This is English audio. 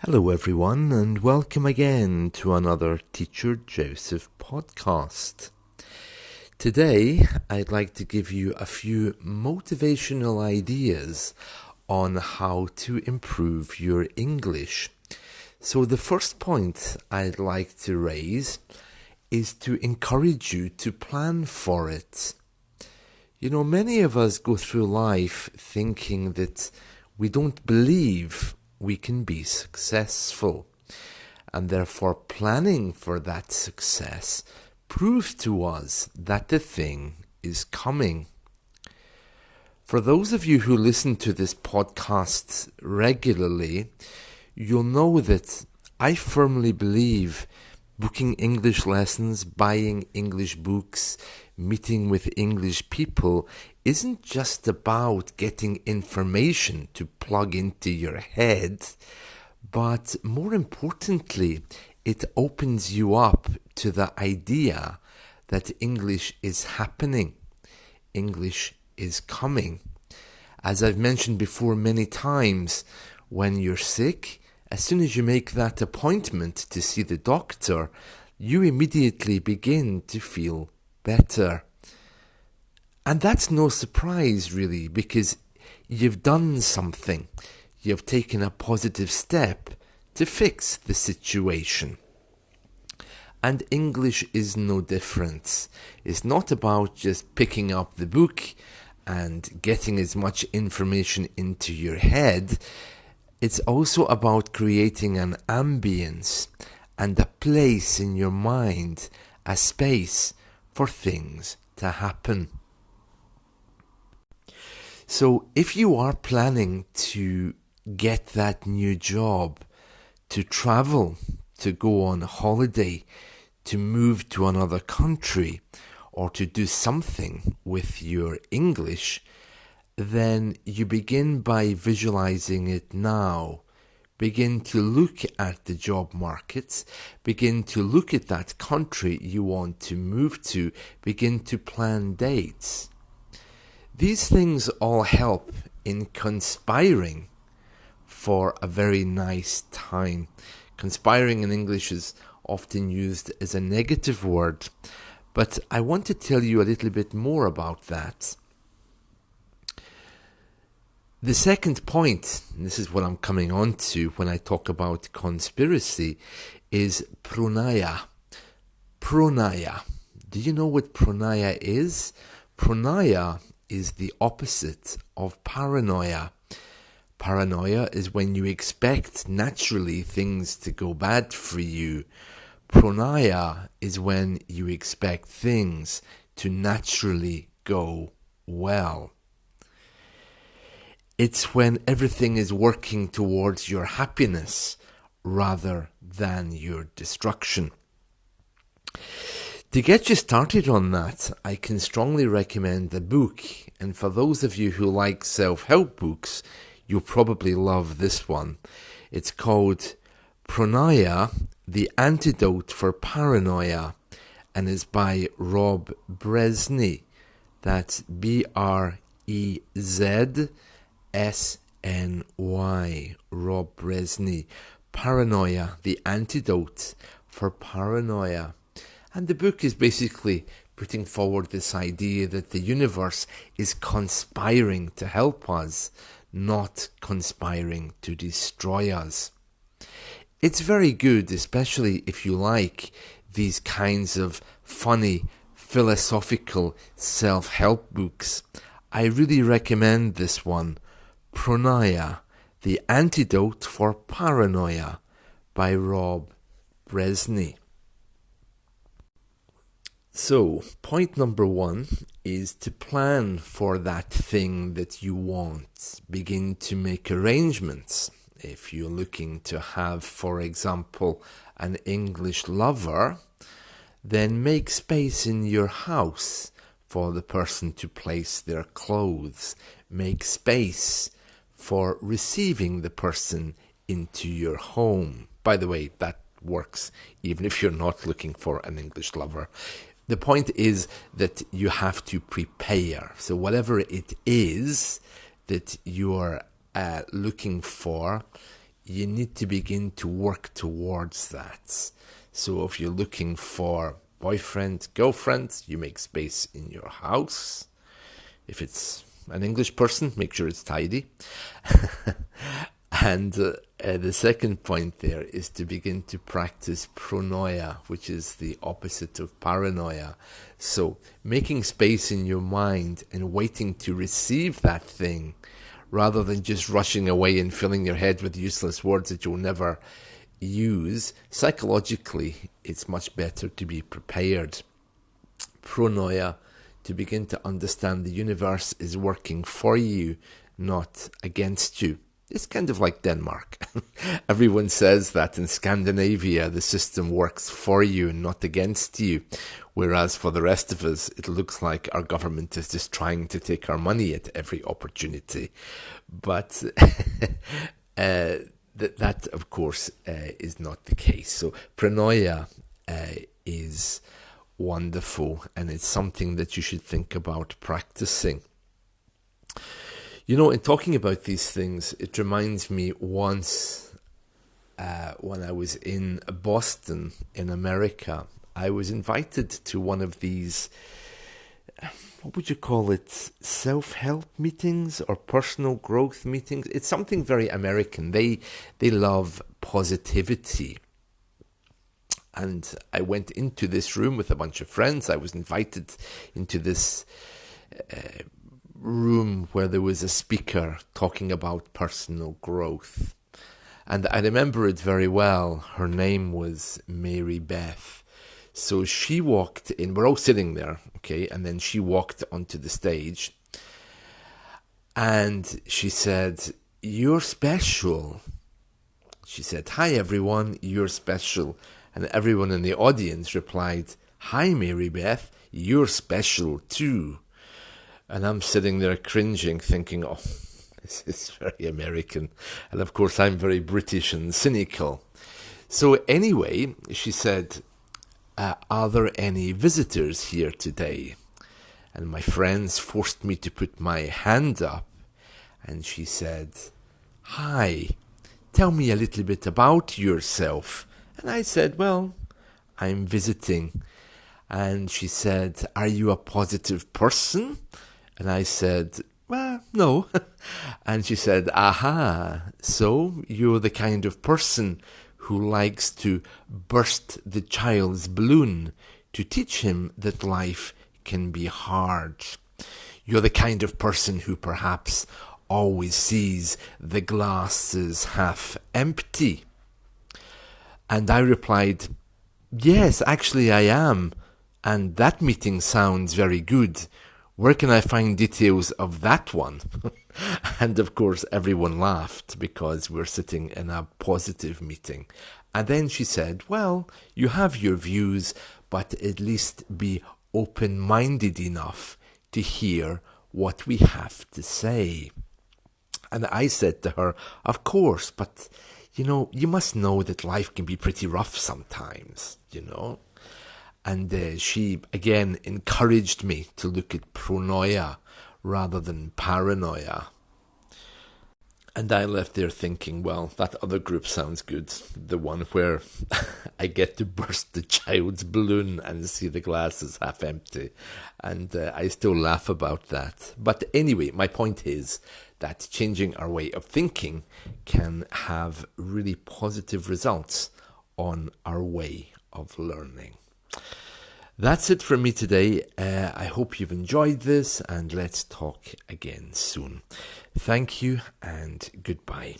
Hello, everyone, and welcome again to another Teacher Joseph podcast. Today, I'd like to give you a few motivational ideas on how to improve your English. So, the first point I'd like to raise is to encourage you to plan for it. You know, many of us go through life thinking that we don't believe we can be successful, and therefore planning for that success proves to us that the thing is coming. For those of you who listen to this podcast regularly, you'll know that I firmly believe booking English lessons, buying English books, meeting with English people isn't just about getting information to plug into your head, but more importantly, it opens you up to the idea that English is happening. English is coming. As I've mentioned before many times, when you're sick, as soon as you make that appointment to see the doctor, you immediately begin to feel better. And that's no surprise, really, because you've done something. You've taken a positive step to fix the situation. And English is no different. It's not about just picking up the book and getting as much information into your head. It's also about creating an ambience and a place in your mind, a space for things to happen. So if you are planning to get that new job, to travel, to go on holiday, to move to another country, or to do something with your English, then you begin by visualizing it now. Begin to look at the job markets, begin to look at that country you want to move to, begin to plan dates. These things all help in conspiring for a very nice time. Conspiring in English is often used as a negative word, but I want to tell you a little bit more about that. The second point, and this is what I'm coming on to when I talk about conspiracy, is Pranaya. Pranaya. Do you know what Pranaya is? Pranaya is the opposite of paranoia. Paranoia is when you expect naturally things to go bad for you. Pranaya is when you expect things to naturally go well. It's when everything is working towards your happiness rather than your destruction. To get you started on that, I can strongly recommend the book. And for those of you who like self-help books, you'll probably love this one. It's called Pranaya, the Antidote for Paranoia, and is by Rob Bresney. That's B-R-E-Z-S-N-Y, Rob Bresney. Paranoia, the Antidote for Paranoia. And the book is basically putting forward this idea that the universe is conspiring to help us, not conspiring to destroy us. It's very good, especially if you like these kinds of funny, philosophical self-help books. I really recommend this one, Pranaya, the Antidote for Paranoia, by Rob Bresney. So, point number one is to plan for that thing that you want. Begin to make arrangements. If you're looking to have, for example, an English lover, then make space in your house for the person to place their clothes. Make space for receiving the person into your home. By the way, that works even if you're not looking for an English lover. The point is that you have to prepare. So whatever it is that you're looking for, you need to begin to work towards that. So if you're looking for boyfriend, girlfriend, you make space in your house. If it's an English person, make sure it's tidy. And the second point there is to begin to practice Pranaya, which is the opposite of paranoia. So making space in your mind and waiting to receive that thing, rather than just rushing away and filling your head with useless words that you'll never use. Psychologically, it's much better to be prepared. Pranaya, to begin to understand the universe is working for you, not against you. It's kind of like Denmark. Everyone says that in Scandinavia, the system works for you, not against you. Whereas for the rest of us, it looks like our government is just trying to take our money at every opportunity. But that, of course, is not the case. So Pranaya is wonderful, and it's something that you should think about practicing. You know, in talking about these things, it reminds me once when I was in Boston in America, I was invited to one of these, what would you call it, self-help meetings or personal growth meetings? It's something very American. They love positivity. And I went into this room with a bunch of friends. I was invited into this room where there was a speaker talking about personal growth. And I remember it very well. Her name was Mary Beth. So she walked in, we're all sitting there, okay, and then she walked onto the stage and she said, "You're special." She said, "Hi everyone, you're special." And everyone in the audience replied, "Hi Mary Beth, you're special too." And I'm sitting there cringing, thinking, oh, this is very American. And of course, I'm very British and cynical. So anyway, she said, "Are there any visitors here today?" And my friends forced me to put my hand up. And she said, "Hi, tell me a little bit about yourself." And I said, "Well, I'm visiting." And she said, "Are you a positive person?" And I said, "Well, no." And she said, "Aha, so you're the kind of person who likes to burst the child's balloon to teach him that life can be hard. You're the kind of person who perhaps always sees the glass as half empty." And I replied, "Yes, actually I am. And that meeting sounds very good. Where can I find details of that one?" And of course, everyone laughed because we're sitting in a positive meeting. And then she said, "Well, you have your views, but at least be open-minded enough to hear what we have to say." And I said to her, "Of course, but, you know, you must know that life can be pretty rough sometimes, you know." And she, again, encouraged me to look at Pranaya rather than paranoia. And I left there thinking, well, that other group sounds good. The one where I get to burst the child's balloon and see the glass is half empty. And I still laugh about that. But anyway, my point is that changing our way of thinking can have really positive results on our way of learning. That's it from me today. I hope you've enjoyed this, and let's talk again soon. Thank you and goodbye.